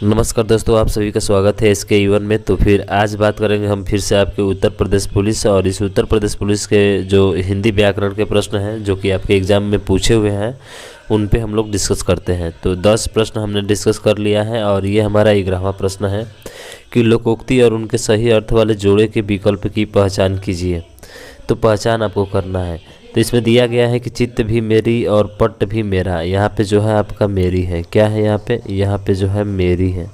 नमस्कार दोस्तों, आप सभी का स्वागत है इसके ईवन में। तो फिर आज बात करेंगे हम फिर से आपके उत्तर प्रदेश पुलिस और इस उत्तर प्रदेश पुलिस के जो हिंदी व्याकरण के प्रश्न हैं जो कि आपके एग्ज़ाम में पूछे हुए हैं उन पे हम लोग डिस्कस करते हैं। तो 10 प्रश्न हमने डिस्कस कर लिया है और ये हमारा 11वां प्रश्न है कि लोकोक्ति और उनके सही अर्थ वाले जोड़े के विकल्प की पहचान कीजिए। तो पहचान आपको करना है। तो इसमें दिया गया है कि चित्त भी मेरी और पट भी मेरा। यहाँ पे जो है आपका मेरी है, क्या है यहाँ पे जो है मेरी है।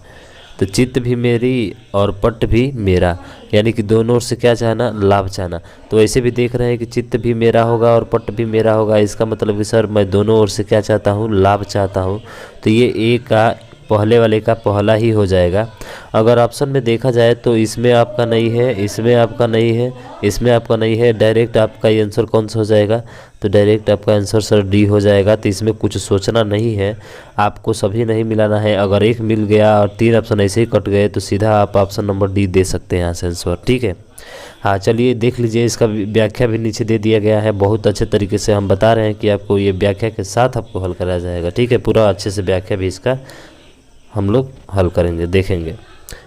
तो चित्त भी मेरी और पट भी मेरा, यानी कि दोनों ओर से क्या चाहना, लाभ चाहना। तो ऐसे भी देख रहे हैं कि चित्त भी मेरा होगा और पट भी मेरा होगा, इसका मतलब कि सर मैं दोनों ओर से क्या चाहता हूँ, लाभ चाहता हूँ। तो ये ए का पहले वाले का पहला ही हो जाएगा। अगर ऑप्शन में देखा जाए तो इसमें आपका नहीं है, इसमें आपका नहीं है, इसमें आपका नहीं है, डायरेक्ट आपका ये आंसर कौन सा हो जाएगा। तो डायरेक्ट आपका आंसर सर डी हो जाएगा। तो इसमें कुछ सोचना नहीं है, आपको सभी नहीं मिलाना है। अगर एक मिल गया और 3 ऑप्शन ऐसे ही कट गए तो सीधा आप ऑप्शन नंबर डी दे सकते हैं यहाँ से आंसर। ठीक है, हाँ चलिए देख लीजिए, इसका व्याख्या भी नीचे दे दिया गया है। बहुत अच्छे तरीके से हम बता रहे हैं कि आपको ये व्याख्या के साथ आपको हल कराया जाएगा। ठीक है, पूरा अच्छे से व्याख्या भी इसका हम लोग हल करेंगे, देखेंगे।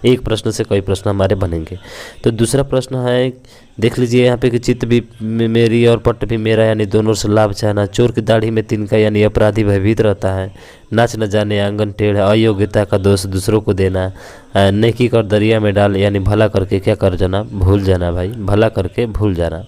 एक प्रश्न से कई प्रश्न हमारे बनेंगे। तो दूसरा प्रश्न है, देख लीजिए यहाँ पे कि चित्त भी मेरी और पट भी मेरा, यानी दोनों से लाभ चाहना। चोर की दाढ़ी में तिनका, यानी अपराधी भयभीत रहता है। नाच न जाने आंगन टेढ़, अयोग्यता का दोष दूसरों को देना। नेकी कर दरिया में डाल, यानी भला करके क्या कर जाना, भूल जाना भाई, भला करके भूल जाना।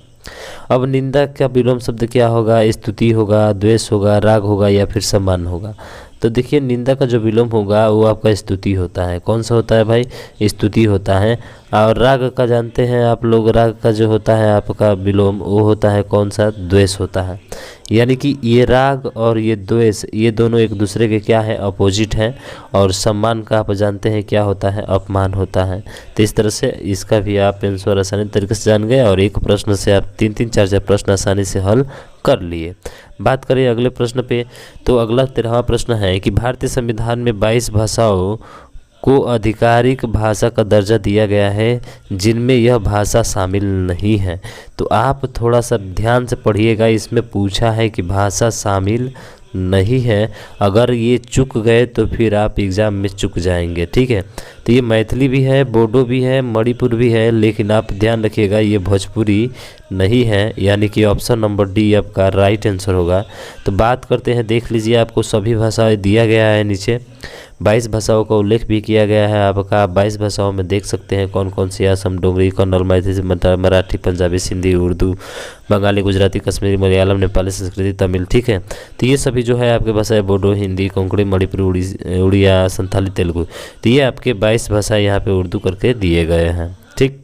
अब निंदा का विलोम शब्द क्या होगा, स्तुति होगा, द्वेष होगा, राग होगा या फिर सम्मान होगा। तो देखिए निंदा का जो विलोम होगा वो आपका स्तुति होता है। कौन सा होता है भाई, स्तुति होता है। और राग का जानते हैं आप लोग, राग का जो होता है आपका विलोम वो होता है कौन सा, द्वेष होता है। यानी कि ये राग और ये द्वेष ये दोनों एक दूसरे के क्या है, अपोजिट हैं। और सम्मान का आप जानते हैं क्या होता है, अपमान होता है। तो इस तरह से इसका भी आप आंसर आसानी तरीके से जान गए और एक प्रश्न से आप 3-3, 4-4 प्रश्न आसानी से हल कर लिए। बात करें अगले प्रश्न पे, तो अगला 13वां प्रश्न है कि भारतीय संविधान में 22 भाषाओं को आधिकारिक भाषा का दर्जा दिया गया है जिनमें यह भाषा शामिल नहीं है। तो आप थोड़ा सा ध्यान से पढ़िएगा, इसमें पूछा है कि भाषा शामिल नहीं है। अगर ये चूक गए तो फिर आप एग्ज़ाम में चूक जाएंगे। ठीक है, तो ये मैथिली भी है, बोडो भी है, मणिपुर भी है, लेकिन आप ध्यान रखिएगा ये भोजपुरी नहीं है, यानी कि ऑप्शन नंबर डी आपका राइट आंसर होगा। तो बात करते हैं, देख लीजिए आपको सभी भाषाएं दिया गया है नीचे। 22 भाषाओं का उल्लेख भी किया गया है आपका। 22 भाषाओं में देख सकते हैं कौन कौन सी, असम, डोगरी, कन्नड़, मैथिली, मराठी, पंजाबी, सिंधी, उर्दू, बंगाली, गुजराती, कश्मीरी, मलयालम, नेपाली, संस्कृति, तमिल। ठीक है, तो ये सभी जो है आपके भाषा है, बोडो, हिंदी, कोंकणी, मणिपुरी, उड़िया, संथाली, तेलुगु। तो ये आपके 22 भाषा यहाँ पे उर्दू करके दिए गए हैं। ठीक,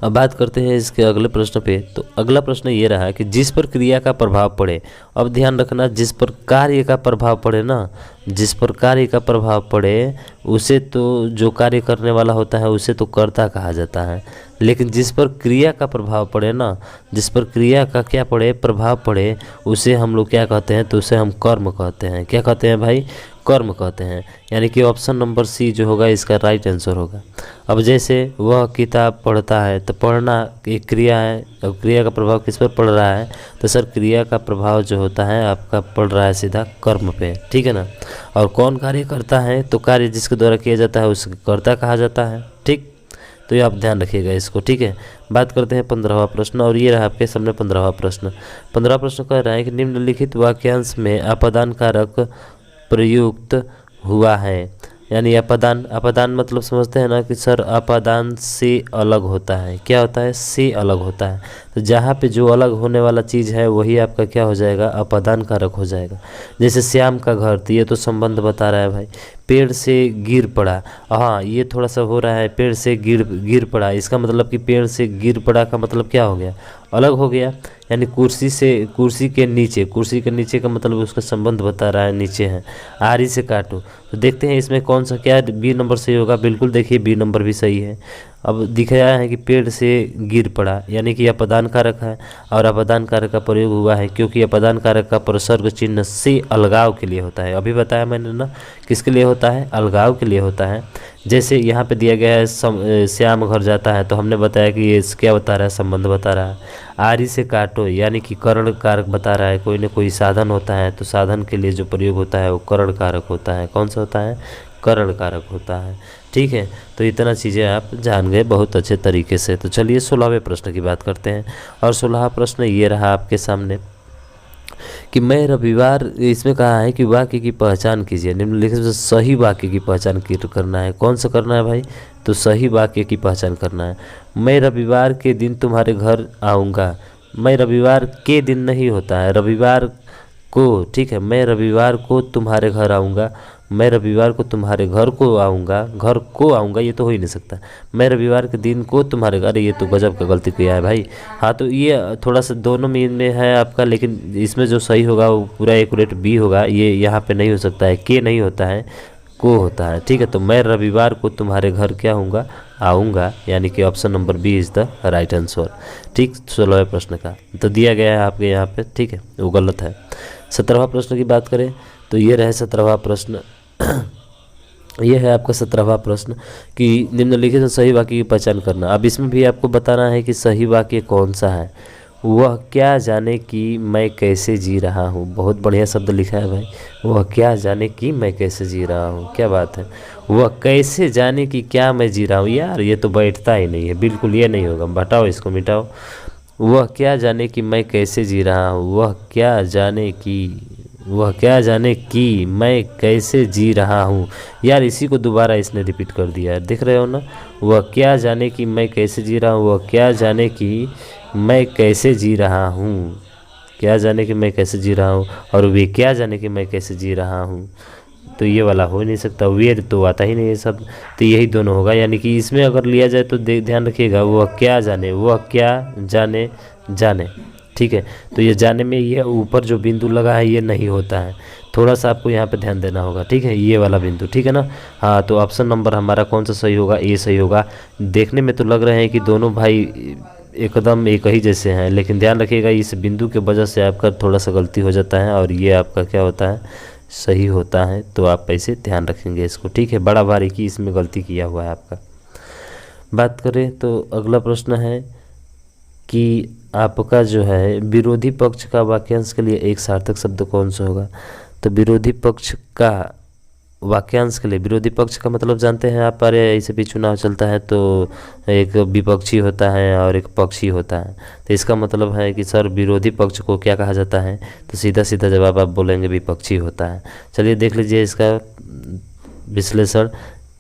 अब बात करते हैं इसके अगले प्रश्न पे। तो अगला प्रश्न ये रहा कि जिस पर क्रिया का प्रभाव पड़े। अब ध्यान रखना, जिस पर कार्य का प्रभाव पड़े ना, जिस पर कार्य का प्रभाव पड़े उसे तो जो कार्य करने वाला होता है उसे तो कर्ता कहा जाता है। लेकिन जिस पर क्रिया का प्रभाव पड़े ना, जिस पर क्रिया का क्या पड़े, प्रभाव पड़े, उसे हम लोग क्या कहते हैं, तो उसे हम कर्म कहते हैं। क्या कहते हैं भाई, कर्म कहते हैं। यानी कि ऑप्शन नंबर सी जो होगा इसका राइट आंसर होगा। अब जैसे वह किताब पढ़ता है, तो पढ़ना एक क्रिया है। अब क्रिया का प्रभाव किस पर पड़ रहा है, तो सर क्रिया का प्रभाव जो होता है आपका पड़ रहा है सीधा कर्म पे। ठीक है ना, और कौन कार्य करता है, तो कार्य जिसके द्वारा किया जाता है उसे कर्ता कहा जाता है। ठीक, तो ये आप ध्यान रखिएगा इसको। ठीक है, बात करते हैं 15वां प्रश्न, और ये रहा आपके सामने 15वां प्रश्न। 15वां प्रश्न कह रहा है कि निम्नलिखित वाक्यांश में अपादान कारक प्रयुक्त हुआ है। यानी अपादान, अपादान मतलब समझते हैं ना कि सर अपादान से अलग होता है। क्या होता है, से अलग होता है। तो जहाँ पे जो अलग होने वाला चीज़ है वही आपका क्या हो जाएगा, अपादान कारक हो जाएगा। जैसे श्याम का घर, तो ये तो संबंध बता रहा है भाई। पेड़ से गिर पड़ा, हाँ ये थोड़ा सा हो रहा है, पेड़ से गिर पड़ा, इसका मतलब कि पेड़ से गिर पड़ा का मतलब क्या हो गया, अलग हो गया। यानी कुर्सी से, कुर्सी के नीचे का मतलब उसका संबंध बता रहा है, नीचे है। आरी से काटो, तो देखते हैं इसमें कौन सा क्या बी नंबर सही होगा। बिल्कुल देखिए बी नंबर भी सही है। अब दिख रहा है कि पेड़ से गिर पड़ा, यानी कि अपदान कारक है और अपदान कारक का प्रयोग हुआ है क्योंकि अपदान कारक का प्रसर्ग चिन्ह से अलगाव के लिए होता है। अभी बताया मैंने ना, किसके लिए होता है, अलगाव के लिए होता है। जैसे यहाँ पे दिया गया है श्याम घर जाता है, तो हमने बताया कि ये क्या बता रहा है, संबंध बता रहा है। आरी से काटो यानी कि करण कारक बता रहा है। कोई न कोई साधन होता है तो साधन के लिए जो प्रयोग होता है वो करण कारक होता है। कौन सा होता है, करण कारक होता है। ठीक है, तो इतना चीज़ें आप जान गए बहुत अच्छे तरीके से। तो चलिए 16वें प्रश्न की बात करते हैं। और 16वां प्रश्न ये रहा आपके सामने कि मैं रविवार, इसमें कहा है कि वाक्य की पहचान कीजिए। निम्नलिखित में सही वाक्य की पहचान करना है। कौन सा करना है भाई? तो सही वाक्य की पहचान करना है। मैं रविवार के दिन तुम्हारे घर आऊँगा। मैं रविवार के दिन नहीं होता है, रविवार को। ठीक है, मैं रविवार को तुम्हारे घर आऊँगा। मैं रविवार को तुम्हारे घर को आऊँगा, घर को आऊँगा, ये तो हो ही नहीं सकता। मैं रविवार के दिन को तुम्हारे घर, ये तो गजब का गलती किया है भाई। हाँ, तो ये थोड़ा सा दोनों में है आपका, लेकिन इसमें जो सही होगा वो पूरा एक्यूरेट बी होगा। ये यहाँ पे नहीं हो सकता है, के नहीं होता है, को होता है। ठीक है, तो मैं रविवार को तुम्हारे घर क्या आऊँगा, आऊँगा, यानी कि option number B is the right answer. ठीक, 16वें प्रश्न का तो दिया गया है आपके यहाँ पे। ठीक है, वो गलत है। 17वां प्रश्न की बात करें तो ये रहे 17वां प्रश्न। ये है आपका 17वां प्रश्न कि निम्नलिखित में सही वाक्य की पहचान करना। अब इसमें भी आपको बताना है कि सही वाक्य कौन सा है। वह क्या जाने कि मैं कैसे जी रहा हूँ। बहुत बढ़िया शब्द लिखा है भाई। वह क्या जाने कि मैं कैसे जी रहा हूँ, क्या बात है। वह कैसे जाने कि क्या मैं जी रहा हूँ, यार ये तो बैठता ही नहीं है, बिल्कुल ये नहीं होगा। हटाओ इसको, मिटाओ। वह क्या जाने कि मैं कैसे जी रहा हूँ। वह क्या जाने कि मैं कैसे जी रहा हूँ। यार इसी को दोबारा इसने रिपीट कर दिया है, देख रहे हो ना। वह क्या जाने कि मैं कैसे जी रहा हूँ। वह क्या जाने कि मैं कैसे जी रहा हूँ। क्या जाने कि मैं कैसे जी रहा हूँ, और वे क्या जाने कि मैं कैसे जी रहा हूँ। तो ये वाला हो ही नहीं सकता, वेर तो आता ही नहीं है सब। तो यही दोनों होगा, यानी कि इसमें अगर लिया जाए तो ध्यान रखिएगा। वह क्या जाने, वह क्या जाने, जाने। ठीक है, तो ये जाने में ये ऊपर जो बिंदु लगा है ये नहीं होता है, थोड़ा सा आपको यहाँ पे ध्यान देना होगा। ठीक है, ये वाला बिंदु, ठीक है ना। हाँ, तो ऑप्शन नंबर हमारा कौन सा सही होगा, ए सही होगा। देखने में तो लग रहे हैं कि दोनों भाई एकदम एक ही जैसे हैं, लेकिन ध्यान रखिएगा इस बिंदु के वजह से आपका थोड़ा सा गलती हो जाता है, और ये आपका क्या होता है, सही होता है। तो आप ऐसे ध्यान रखेंगे इसको। ठीक है, बड़ा बारीकी इसमें गलती किया हुआ है आपका। बात करें तो अगला प्रश्न है कि आपका जो है विरोधी पक्ष का वाक्यांश के लिए एक सार्थक शब्द कौन सा होगा। तो विरोधी पक्ष का वाक्यांश के लिए, विरोधी पक्ष का मतलब जानते हैं आप, अरे ऐसे भी चुनाव चलता है तो एक विपक्षी होता है और एक पक्षी होता है। तो इसका मतलब है कि सर विरोधी पक्ष को क्या कहा जाता है, तो सीधा सीधा जवाब आप बोलेंगे विपक्षी होता है। चलिए देख लीजिए इसका विश्लेषण,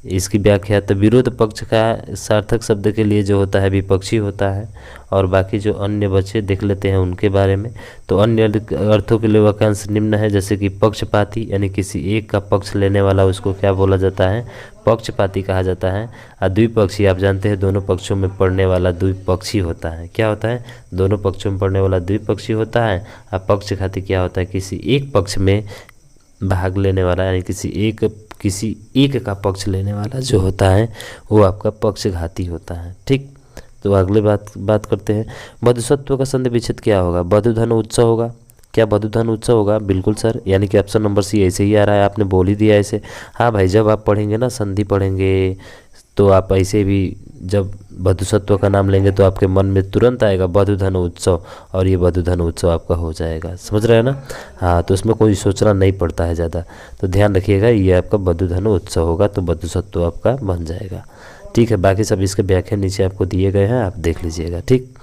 इसकी व्याख्या। तो विरोध पक्ष का सार्थक शब्द के लिए जो होता है विपक्षी होता है, और बाकी जो अन्य बचे देख लेते हैं उनके बारे में। तो अन्य अर्थों के लिए वाक्यांश निम्न है, जैसे कि पक्षपाती, यानी किसी एक का पक्ष लेने वाला, उसको क्या बोला जाता है, पक्षपाती कहा जाता है। और द्विपक्षी, आप जानते हैं दोनों पक्षों में पड़ने वाला द्विपक्षी होता है। क्या होता है, दोनों पक्षों में पड़ने वाला द्विपक्षी होता है। और पक्षघाती क्या होता है, किसी एक पक्ष में भाग लेने वाला, यानी किसी एक का पक्ष लेने वाला जो होता है वो आपका पक्षघाती होता है। ठीक, तो अगले बात करते हैं। मधुसत्व का संधि विच्छेद क्या होगा, बधुधन उत्सव होगा। क्या बधुधन उत्सव होगा, बिल्कुल सर, यानी कि ऑप्शन नंबर सी ऐसे ही आ रहा है, आपने बोल ही दिया ऐसे। हाँ भाई, जब आप पढ़ेंगे ना संधि पढ़ेंगे तो आप ऐसे भी जब बधुसत्व का नाम लेंगे तो आपके मन में तुरंत आएगा बधुधन उत्सव, और ये बधुधन उत्सव आपका हो जाएगा, समझ रहे हैं ना। हाँ, तो उसमें कोई सोचना नहीं पड़ता है ज़्यादा, तो ध्यान रखिएगा ये आपका बधुधन उत्सव होगा, तो बधुसत्व आपका बन जाएगा। ठीक है, बाकी सब इसके व्याख्या नीचे आपको दिए गए हैं, आप देख लीजिएगा। ठीक,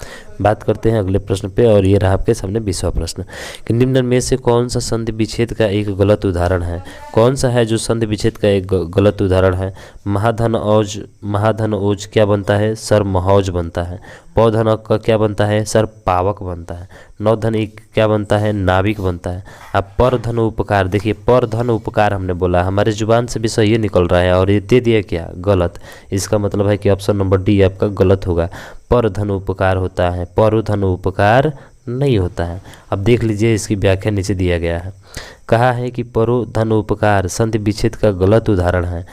बात करते हैं अगले प्रश्न पे, और ये रहा आपके सामने 20वां प्रश्न कि निम्न में से कौन सा संधि विच्छेद का एक गलत उदाहरण है। कौन सा है जो संधि विच्छेद का एक गलत उदाहरण है। महाधन ओज क्या बनता है, सर महौज बनता है। पौधन का क्या बनता है, सर पावक बनता है। नौधन एक क्या बनता है, नाविक बनता है। अब परधन उपकार, देखिए परधन उपकार हमने बोला, हमारे जुबान से भी सही निकल रहा है, और ये दे दिया क्या, गलत। इसका मतलब है कि ऑप्शन नंबर डी आपका गलत होगा। परधन उपकार होता है, परुधन उपकार नहीं होता है। अब देख लीजिए इसकी व्याख्या नीचे दिया गया है। कहा है कि परोधन उपकार संधि विच्छेद का गलत उदाहरण है।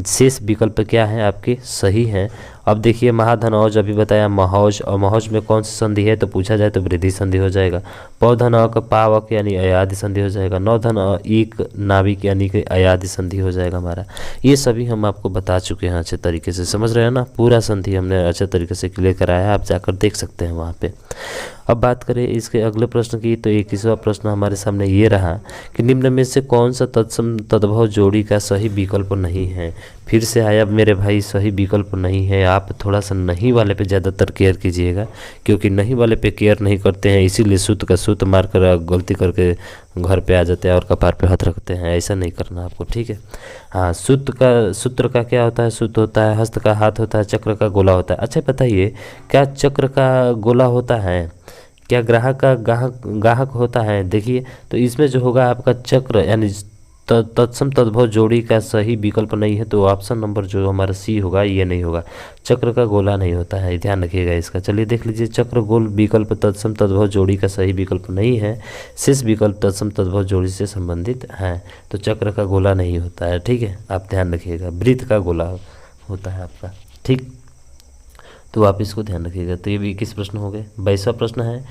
शेष विकल्प क्या है आपके, सही हैं। अब देखिए महाधन औज अभी बताया महौज, और महौज में कौन सी संधि है, तो पूछा जाए तो वृद्धि संधि हो जाएगा। पौधन का पावक यानी अयादि संधि हो जाएगा। नौधन एक नाविक यानी कि अयादि संधि हो जाएगा हमारा। ये सभी हम आपको बता चुके हैं अच्छे तरीके से, समझ रहे हैं ना। पूरा संधि हमने अच्छे तरीके से क्लियर कराया है, आप जाकर देख सकते हैं वहाँ पे। अब बात करें इसके अगले प्रश्न की, तो 21वां प्रश्न हमारे सामने ये रहा कि निम्न में से कौन सा तत्सम तद्भव जोड़ी का सही विकल्प नहीं है। फिर से आया मेरे भाई, सही विकल्प नहीं है। आप थोड़ा सा नहीं वाले पे ज़्यादातर केयर कीजिएगा, क्योंकि नहीं वाले पे केयर नहीं करते हैं, इसीलिए सूत्र का सूत्र मार कर गलती करके घर पे आ जाते हैं और कपार पे हाथ रखते हैं। ऐसा नहीं करना आपको, ठीक है। हाँ, सूत्र का क्या होता है? सूत्र होता है, हस्त का हाथ होता है, चक्र का गोला होता है। अच्छा बताइए, क्या चक्र का गोला होता है? क्या ग्राहक का गाहक होता है? देखिए, तो इसमें जो होगा आपका चक्र यानी तत्सम तद्भव जोड़ी का सही विकल्प नहीं है, तो ऑप्शन नंबर जो हमारा सी होगा ये नहीं होगा। चक्र का गोला नहीं होता है, ध्यान रखिएगा इसका। चलिए देख लीजिए, चक्र गोल विकल्प तत्सम तद्भव जोड़ी का सही विकल्प नहीं है। शेष विकल्प तत्सम तद्भव जोड़ी से संबंधित है, तो चक्र का गोला नहीं होता है, ठीक है। आप ध्यान रखिएगा, वृत्त का गोला होता है आपका, ठीक। तो आप इसको ध्यान रखिएगा। तो ये भी 21 प्रश्न हो गए। 22वां प्रश्न है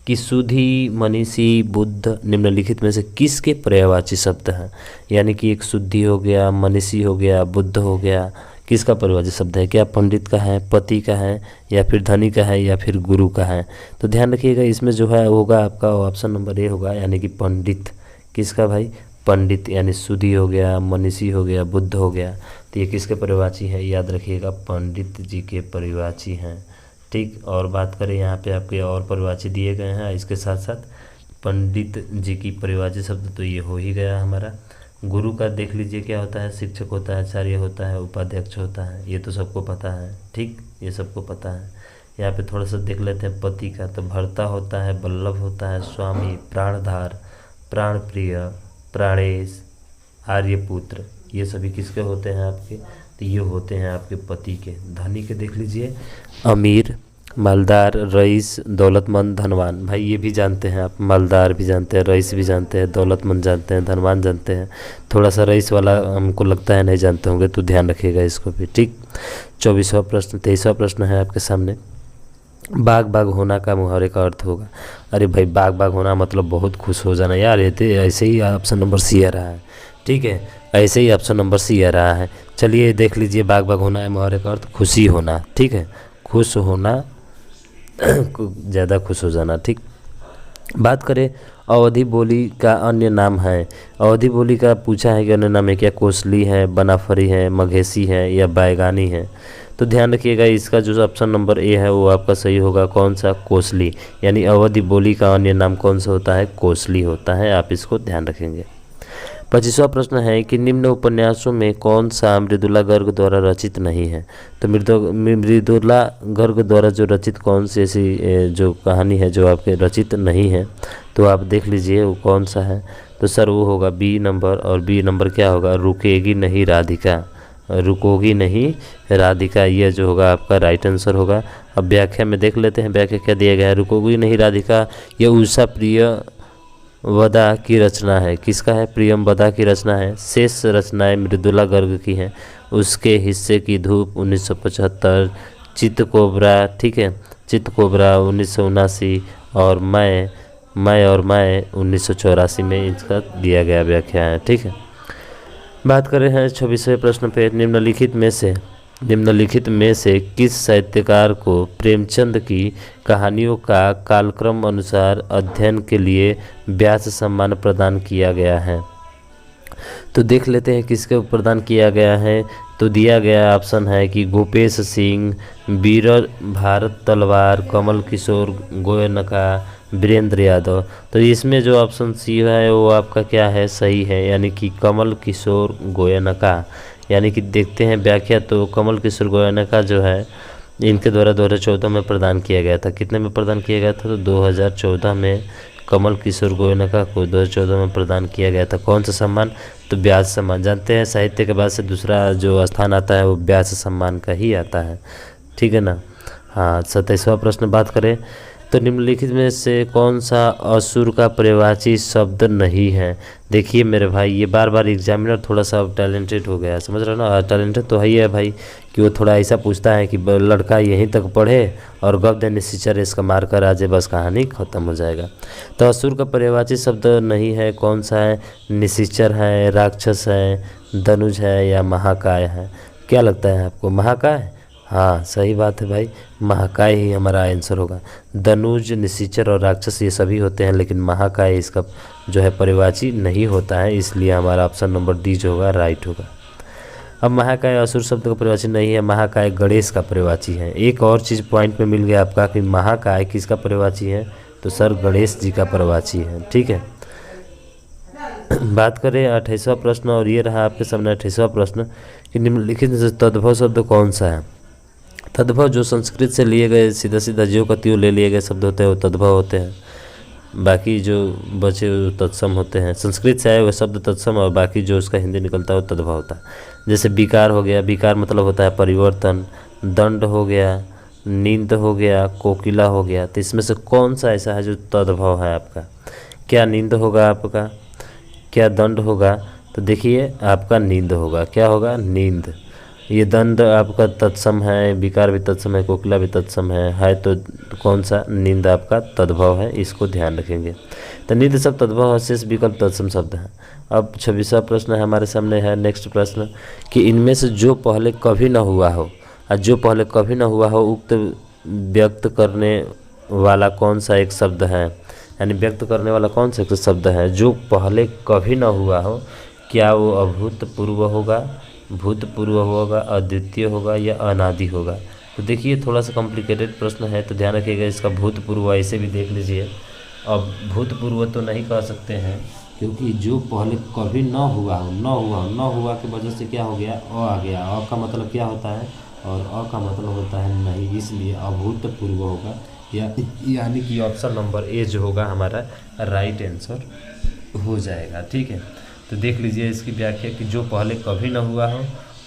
कि सुधी, मनीषी, बुद्ध निम्नलिखित में से किसके पर्यायवाची शब्द हैं? यानी कि एक शुद्धि हो गया, मनीषी हो गया, बुद्ध हो गया, किसका पर्यायवाची शब्द है? क्या पंडित का है, पति का है, या फिर धनी का है, या फिर गुरु का है? तो ध्यान रखिएगा, इसमें जो है होगा आपका ऑप्शन नंबर ए होगा, यानी कि पंडित। किसका भाई? पंडित, यानी सुधी हो गया, मनीषी हो गया, बुद्ध हो गया, तो ये किसके पर्यायवाची है? याद रखिएगा, पंडित जी के पर्यायवाची हैं, ठीक। और बात करें यहाँ पे आपके और पर्यायवाची दिए गए हैं, इसके साथ साथ पंडित जी की पर्यायवाची शब्द तो ये हो ही गया हमारा। गुरु का देख लीजिए क्या होता है? शिक्षक होता है, आचार्य होता है, उपाध्यक्ष होता है, ये तो सबको पता है, ठीक, ये सबको पता है। यहाँ पे थोड़ा सा देख लेते हैं पति का, तो भर्ता होता है, बल्लभ होता है, स्वामी, प्राणधार, प्राणप्रिय, प्राणेश, आर्यपुत्र, ये सभी किसके होते हैं आपके? तो ये होते हैं आपके पति के। धनी के देख लीजिए, अमीर, मालदार, रईस, दौलतमंद, धनवान। भाई ये भी जानते हैं आप, मालदार भी जानते हैं, रईस भी जानते हैं, दौलतमंद जानते हैं, धनवान जानते हैं। थोड़ा सा रईस वाला हमको लगता है नहीं जानते होंगे, तो ध्यान रखिएगा इसको भी, ठीक। 24वां प्रश्न, 23वां प्रश्न है आपके सामने। बाग बाग होना का मुहावरे का अर्थ होगा। अरे भाई, बाग बाग होना मतलब बहुत खुश हो जाना यार, ये तो ऐसे ही ऑप्शन नंबर सी आ रहा है, ठीक है, ऐसे ही ऑप्शन नंबर सी आ रहा है। चलिए देख लीजिए, बाग बाग होना है मुहावरे का अर्थ खुशी होना, ठीक है, खुश होना, ज़्यादा खुश हो जाना, ठीक। बात करें अवधि बोली का अन्य नाम है। अवधि बोली का पूछा है कि अन्य नाम है क्या? कोसली है, बनाफरी है, मघेसी है, या बैगानी है? तो ध्यान रखिएगा, इसका जो ऑप्शन नंबर ए है वो आपका सही होगा। कौन सा? कोसली, यानी अवधि बोली का अन्य नाम कौन सा होता है? कोसली होता है, आप इसको ध्यान रखेंगे। 25वां प्रश्न है कि निम्न उपन्यासों में कौन सा मृदुला गर्ग द्वारा रचित नहीं है? तो मृदुला गर्ग द्वारा जो रचित कौन सी ऐसी जो कहानी है जो आपके रचित नहीं है, तो आप देख लीजिए वो कौन सा है। तो सर वो होगा बी नंबर, और बी नंबर क्या होगा? रुकेगी नहीं राधिका, रुकोगी नहीं राधिका, ये जो होगा आपका राइट आंसर होगा। अब व्याख्या में देख लेते हैं, व्याख्या क्या दिया गया है? रुकोगी नहीं राधिका ये उषा प्रिय वदा की रचना है। किसका है? प्रियम वदा की रचना है। शेष रचनाएं मृदुला गर्ग की हैं। उसके हिस्से की धूप 1975, चित्त कोबरा, ठीक है, चित्त कोबरा 1979, और मैं 1984 में इसका दिया गया व्याख्या है, ठीक है। बात कर रहे हैं 26वें प्रश्न पे। निम्नलिखित में से किस साहित्यकार को प्रेमचंद की कहानियों का कालक्रम अनुसार अध्ययन के लिए व्यास सम्मान प्रदान किया गया है? तो देख लेते हैं किसके प्रदान किया गया है। तो दिया गया ऑप्शन है कि भूपेश सिंह, वीर भारत तलवार, कमल किशोर गोयनका, वीरेंद्र यादव। तो इसमें जो ऑप्शन सी है वो आपका क्या है? सही है, यानी कि कमल किशोर गोयनका। यानी कि देखते हैं व्याख्या, तो कमल किशोर गोयनका जो है इनके द्वारा 2014 में प्रदान किया गया था। कितने में प्रदान किया गया था? तो 2014 में कमल किशोर गोयनका को 2014 में प्रदान किया गया था। कौन सा सम्मान? तो व्यास सम्मान। जानते हैं साहित्य के बाद से दूसरा जो स्थान आता है वो व्यास सम्मान का ही आता है, ठीक है ना। हाँ, 27वां प्रश्न बात करें तो निम्नलिखित में से कौन सा असुर का पर्यायवाची शब्द नहीं है? देखिए मेरे भाई, ये बार बार एग्जामिनर थोड़ा सा टैलेंटेड हो गया है, समझ रहे हो ना। टैलेंटेड तो है ही है भाई, कि वो थोड़ा ऐसा पूछता है कि लड़का यहीं तक पढ़े और गद्य निशिचर इसका मार कर आ जाए, बस कहानी खत्म हो जाएगा। तो असुर का पर्यायवाची शब्द नहीं है, कौन सा है? निशिचर है, राक्षस है, धनुष है, या महाकाय है? क्या लगता है आपको? महाकाय? हाँ सही बात है भाई, महाकाय ही हमारा आंसर होगा। धनुज, निशाचर और राक्षस ये सभी होते हैं, लेकिन महाकाय इसका जो है पर्यायवाची नहीं होता है, इसलिए हमारा ऑप्शन नंबर डी जो होगा राइट होगा। अब महाकाय असुर शब्द का पर्यायवाची नहीं है, महाकाय गणेश का पर्यायवाची है। एक और चीज़ पॉइंट में मिल गया आपका कि महाकाय किसका पर्यायवाची है, तो सर गणेश जी का पर्यायवाची है। ठीक है, बात करें 28वां प्रश्न, और ये रहा आपके सामने 28वां प्रश्न कि निम्नलिखित में से तद्भव शब्द कौन सा है। तद्भव जो संस्कृत से लिए गए सीधा सीधा ज्यों का त्यों ले लिए गए शब्द होते हैं वो तद्भव होते हैं, बाकी जो बचे वो तत्सम होते हैं। संस्कृत से आए हुए शब्द तत्सम और बाकी जो उसका हिंदी निकलता है वो तद्भव होता है। जैसे विकार हो गया, विकार मतलब होता है परिवर्तन। दंड हो गया, नींद हो गया, कोकिला हो गया। तो इसमें से कौन सा ऐसा है जो तद्भव है आपका? क्या नींद होगा आपका, क्या दंड होगा? तो देखिए आपका नींद होगा। क्या होगा? नींद। ये दंड आपका तत्सम है, विकार भी तत्सम है, कोकिला भी तत्सम है तो कौन सा? नींद आपका तद्भव है, इसको ध्यान रखेंगे। तो नींद सब तद्भव, शेष विकल्प तत्सम शब्द हैं। अब 26वां प्रश्न है हमारे सामने है नेक्स्ट प्रश्न कि इनमें से जो पहले कभी न हुआ हो, और जो पहले कभी न हुआ हो उक्त व्यक्त करने वाला कौन सा एक शब्द है? यानी व्यक्त करने वाला कौन सा एक शब्द है जो पहले कभी न हुआ हो? क्या वो अभूतपूर्व होगा, भूतपूर्व होगा, अद्वितीय होगा या अनादि होगा? तो देखिए थोड़ा सा कॉम्प्लिकेटेड प्रश्न है, तो ध्यान रखिएगा। इसका भूतपूर्व ऐसे भी देख लीजिए। अब भूतपूर्व तो नहीं कह सकते हैं, क्योंकि जो पहले कभी न हुआ हो, न हुआ की वजह से क्या हो गया? अ आ गया। अ का मतलब क्या होता है? और अ का मतलब होता है नहीं, इसलिए अभूतपूर्व होगा, यानी कि ऑप्शन नंबर ए जो होगा हमारा राइट आंसर हो जाएगा। ठीक है, तो देख लीजिए इसकी व्याख्या कि जो पहले कभी न हुआ हो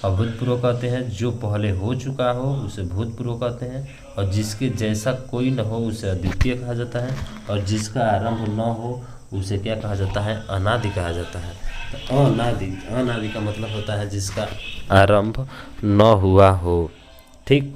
अभूतपूर्व कहते हैं, जो पहले हो चुका हो उसे भूतपूर्व कहते हैं, और जिसके जैसा कोई न हो उसे अद्वितीय कहा जाता है, और जिसका आरंभ न हो उसे क्या कहा जाता है? अनादि कहा जाता है। तो अनादि का मतलब होता है जिसका आरंभ न हुआ हो। ठीक,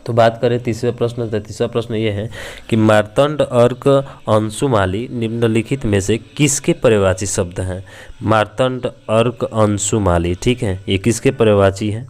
तो बात करें तीसरे प्रश्न। तीसरा प्रश्न ये है कि मार्तंड, अर्क, अंशुमाली निम्नलिखित में से किसके पर्यायवाची शब्द हैं? मार्तंड, अर्क, अंशुमाली। ठीक है, ये किसके पर्यायवाची हैं?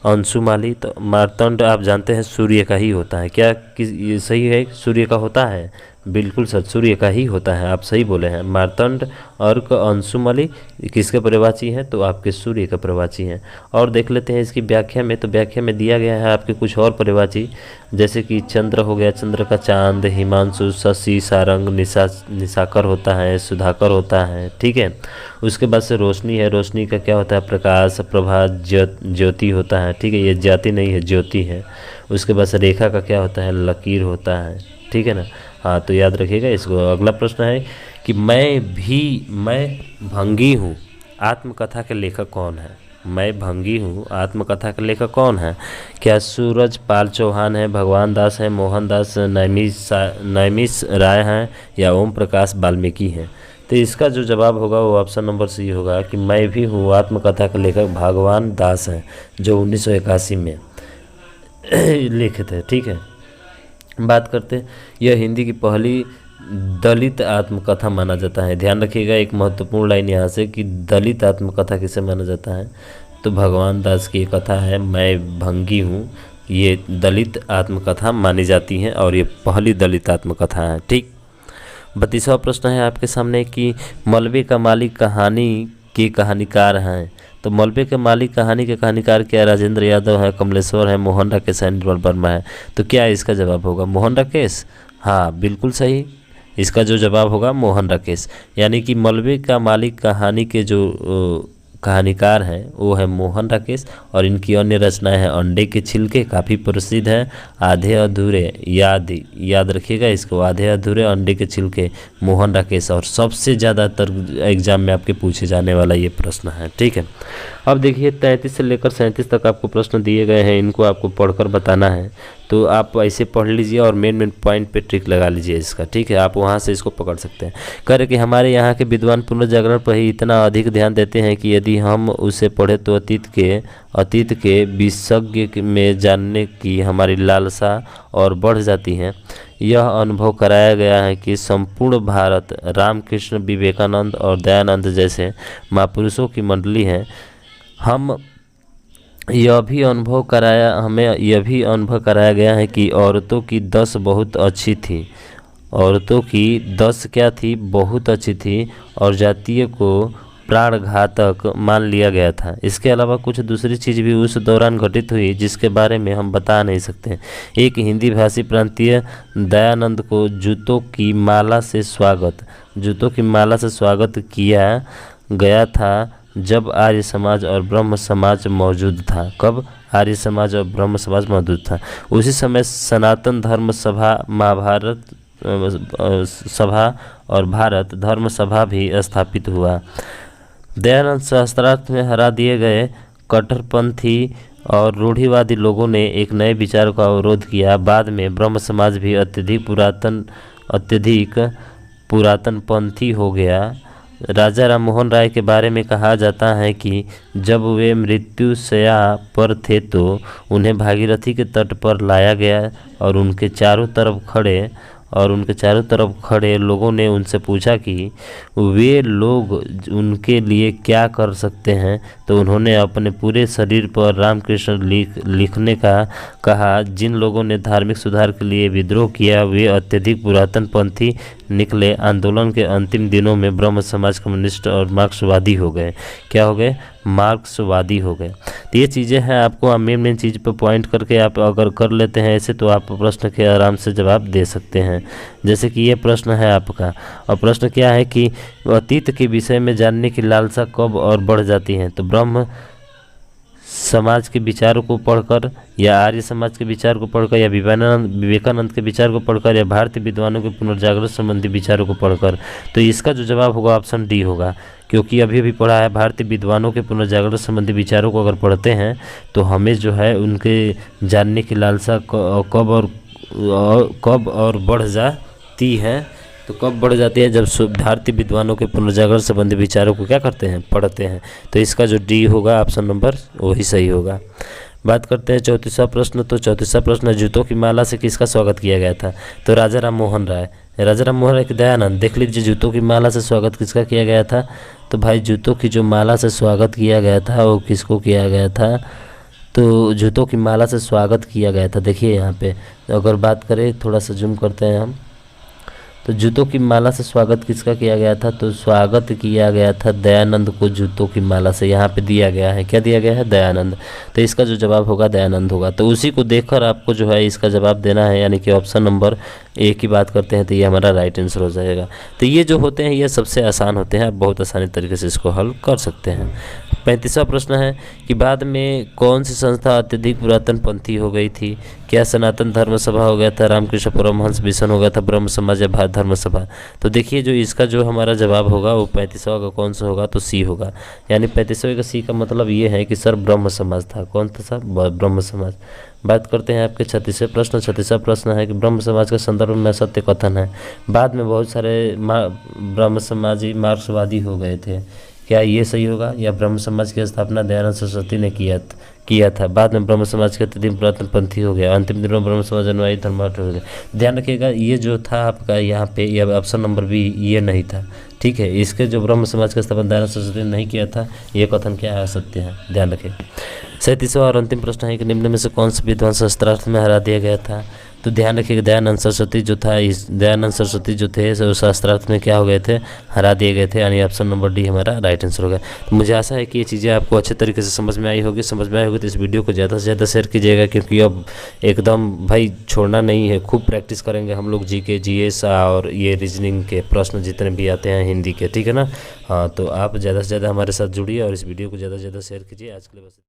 अंशुमाली। तो मार्तंड आप जानते हैं सूर्य का ही होता है। क्या ये सही है? सूर्य का होता है, बिल्कुल सच, सूर्य का ही होता है, आप सही बोले हैं। मार्तंड, अर्क, अंशुमाली किसके पर्यायवाची हैं? तो आपके सूर्य का पर्यायवाची हैं। और देख लेते हैं इसकी व्याख्या में। तो व्याख्या में दिया गया है आपके कुछ और पर्यायवाची, जैसे कि चंद्र हो गया, चंद्र का चांद, हिमांशु, शशि, सारंग, निशाकर होता है, सुधाकर होता है। ठीक है, उसके बाद से रोशनी है, रोशनी का क्या होता है? प्रकाश, प्रभा, ज्योति होता है। ठीक है, ये ज्योति नहीं है, ज्योति है। उसके बाद से रेखा का क्या होता है? लकीर होता है। ठीक है ना? हाँ, तो याद रखिएगा इसको। अगला प्रश्न है कि मैं भंगी हूँ आत्मकथा के लेखक कौन है? मैं भंगी हूँ आत्मकथा के लेखक कौन है? क्या सूरज पाल चौहान है, भगवान दास है, मोहन दास नैमिष राय हैं, या ओम प्रकाश वाल्मीकि हैं? तो इसका जो जवाब होगा वो ऑप्शन नंबर सी होगा कि मैं भी हूँ आत्मकथा के लेखक भगवान दास हैं, जो 1981 में लिखे थे। ठीक है, बात करते हैं, यह हिंदी की पहली दलित आत्मकथा माना जाता है। ध्यान रखिएगा एक महत्वपूर्ण लाइन यहाँ से कि दलित आत्मकथा किसे माना जाता है? तो भगवान दास की कथा है मैं भंगी हूँ, ये दलित आत्मकथा मानी जाती हैं और ये पहली दलित आत्मकथा है। ठीक, 32वां प्रश्न है आपके सामने कि मलबे का मालिक कहानी के कहानीकार हैं। तो मलबे के मालिक कहानी के कहानीकार क्या? राजेंद्र यादव है, कमलेश्वर है, मोहन राकेश है, निर्मल वर्मा है। तो क्या इसका जवाब होगा? मोहन राकेश। हाँ, बिल्कुल सही। इसका जो जवाब होगा मोहन राकेश, यानी कि मलबे का मालिक कहानी के जो कहानीकार हैं वो है मोहन राकेश, और इनकी अन्य रचनाएं हैं अंडे के छिलके, काफ़ी प्रसिद्ध है, आधे अधूरे, याद रखिएगा इसको, आधे अधूरे, अंडे के छिलके, मोहन राकेश। और सबसे ज़्यादातर एग्जाम में आपके पूछे जाने वाला ये प्रश्न है। ठीक है, अब देखिए 33 से लेकर 37 तक आपको प्रश्न दिए गए हैं, इनको आपको पढ़कर बताना है। तो आप ऐसे पढ़ लीजिए और मेन पॉइंट पे ट्रिक लगा लीजिए इसका। ठीक है, आप वहाँ से इसको पकड़ सकते हैं। कह रहे कि हमारे यहाँ के विद्वान पुनर्जागरण पर ही इतना अधिक ध्यान देते हैं कि यदि हम उसे पढ़े तो अतीत के विशेषज्ञ में जानने की हमारी लालसा और बढ़ जाती है। यह अनुभव कराया गया है कि संपूर्ण भारत रामकृष्ण, विवेकानंद और दयानंद जैसे महापुरुषों की मंडली है। हम हमें यह भी अनुभव कराया गया है कि औरतों की 10 बहुत अच्छी थी। औरतों की 10 क्या थी? बहुत अच्छी थी और जातीय को प्राणघातक मान लिया गया था। इसके अलावा कुछ दूसरी चीज़ भी उस दौरान घटित हुई जिसके बारे में हम बता नहीं सकते। एक हिंदी भाषी प्रांतीय दयानंद को जूतों की माला से स्वागत किया गया था जब आर्य समाज और ब्रह्म समाज मौजूद था। कब? आर्य समाज और ब्रह्म समाज मौजूद था। उसी समय सनातन धर्म सभा, महाभारत सभा और भारत धर्म सभा भी स्थापित हुआ। दयानंद शास्त्रार्थ में हरा दिए गए कट्टरपंथी और रूढ़िवादी लोगों ने एक नए विचार का अवरोध किया। बाद में ब्रह्म समाज भी अत्यधिक पुरातनपंथी हो गया। राजा राम मोहन राय के बारे में कहा जाता है कि जब वे मृत्युशैया पर थे तो उन्हें भागीरथी के तट पर लाया गया और उनके चारों तरफ खड़े लोगों ने उनसे पूछा कि वे लोग उनके लिए क्या कर सकते हैं, तो उन्होंने अपने पूरे शरीर पर रामकृष्ण लिखने का कहा। जिन लोगों ने धार्मिक सुधार के लिए विद्रोह किया वे अत्यधिक पुरातनपंथी निकले। आंदोलन के अंतिम दिनों में ब्रह्म समाज कम्युनिस्ट और मार्क्सवादी हो गए। क्या हो गए? मार्क्सवादी हो गए। तो ये चीज़ें हैं, आपको मेन चीज़ पर पॉइंट करके आप अगर कर लेते हैं ऐसे तो आप प्रश्न के आराम से जवाब दे सकते हैं। जैसे कि ये प्रश्न है आपका, और प्रश्न क्या है कि अतीत के विषय में जानने की लालसा कब और बढ़ जाती है? तो ब्रह्म समाज के विचारों को पढ़कर, या आर्य समाज के विचार को पढ़कर, या विवेकानंद के विचार को पढ़कर, या भारतीय विद्वानों के पुनर्जागरण संबंधी विचारों को पढ़कर। तो इसका जो जवाब होगा ऑप्शन डी होगा, क्योंकि अभी पढ़ा है भारतीय विद्वानों के पुनर्जागरण संबंधी विचारों को अगर पढ़ते हैं तो हमें जो है उनके जानने की लालसा कब और बढ़ जाती है। तो कब बढ़ जाती है? जब भारतीय विद्वानों के पुनर्जागरण संबंधी विचारों को क्या करते हैं? पढ़ते हैं। तो इसका जो डी होगा ऑप्शन नंबर वही सही होगा। बात करते हैं 34वां प्रश्न। तो 34वां प्रश्न, जूतों की माला से किसका स्वागत किया गया था? तो राजा राम मोहन राय के दयानंद। देख लीजिए, जूतों की माला से स्वागत किसका किया गया था? तो भाई जूतों की जो माला से स्वागत किया गया था वो किसको किया गया था? तो जूतों की माला से स्वागत किया गया था। देखिए यहाँ पे अगर बात करें, थोड़ा सा जूम करते हैं हम, तो जूतों की माला से स्वागत किसका किया गया था? तो स्वागत किया गया था दयानंद को जूतों की माला से। यहाँ पे दिया गया है, क्या दिया गया है? दयानंद। तो इसका जो जवाब होगा दयानंद होगा। तो उसी को देखकर आपको जो है इसका जवाब देना है, यानी कि ऑप्शन नंबर ए की बात करते हैं तो ये हमारा राइट आंसर हो जाएगा। तो ये जो होते हैं ये सबसे आसान होते हैं, आप बहुत आसानी तरीके से इसको हल कर सकते हैं। 35वां प्रश्न है कि बाद में कौन सी संस्था अत्यधिक पुरातनपंथी हो गई थी? क्या सनातन धर्म सभा हो गया था, रामकृष्ण परमहंस मिशन हो गया था, ब्रह्म समाज या भारत धर्म सभा? तो देखिए जो इसका जो हमारा जवाब होगा वो 35वां का कौन सा होगा? तो सी होगा। यानी 35वें का सी का मतलब ये है कि सर ब्रह्म समाज था। कौन था सर? ब्रह्म समाज। बात करते हैं आपके 36वें प्रश्न। 36वां प्रश्न है कि ब्रह्म समाज के संदर्भ में सत्य कथन है। बाद में बहुत सारे ब्रह्म समाजी मार्क्सवादी हो गए थे। क्या ये सही होगा? या ब्रह्म समाज की स्थापना दयानंद सरस्वती ने किया था। बाद में ब्रह्म समाज के अत्यधिक पुरातनपंथी हो गया। अंतिम दिनों में ब्रह्म समाज अनुयायी धर्मार्थ हो गया। ध्यान रखिएगा, ये जो था आपका यहाँ पे, यह ऑप्शन नंबर बी ये नहीं था। ठीक है, इसके जो ब्रह्म समाज का स्थापना दयानंद सरस्वती ने नहीं किया था, ये कथन क्या है? सत्य है। ध्यान रखिए। 37वां और अंतिम प्रश्न है कि निम्न में से कौन सा विद्वान शास्त्रार्थ में हरा दिया गया था? तो ध्यान रखिएगा, दयानंद सरस्वती जो थे वो शास्त्रार्थ में क्या हो गए थे? हरा दिए गए थे। यानी ऑप्शन नंबर डी हमारा राइट आंसर होगा। तो मुझे आशा है कि ये चीज़ें आपको अच्छे तरीके से समझ में आई होगी। तो इस वीडियो को ज़्यादा से ज़्यादा शेयर कीजिएगा, क्योंकि अब एकदम भाई छोड़ना नहीं है। खूब प्रैक्टिस करेंगे हम लोग जीके, जीएस और ये रीजनिंग के प्रश्न जितने भी आते हैं हिंदी के, ठीक है ना। हाँ, तो आप ज़्यादा से ज़्यादा हमारे साथ जुड़िए और इस वीडियो को ज़्यादा से ज़्यादा शेयर कीजिए। आज के लिए बस।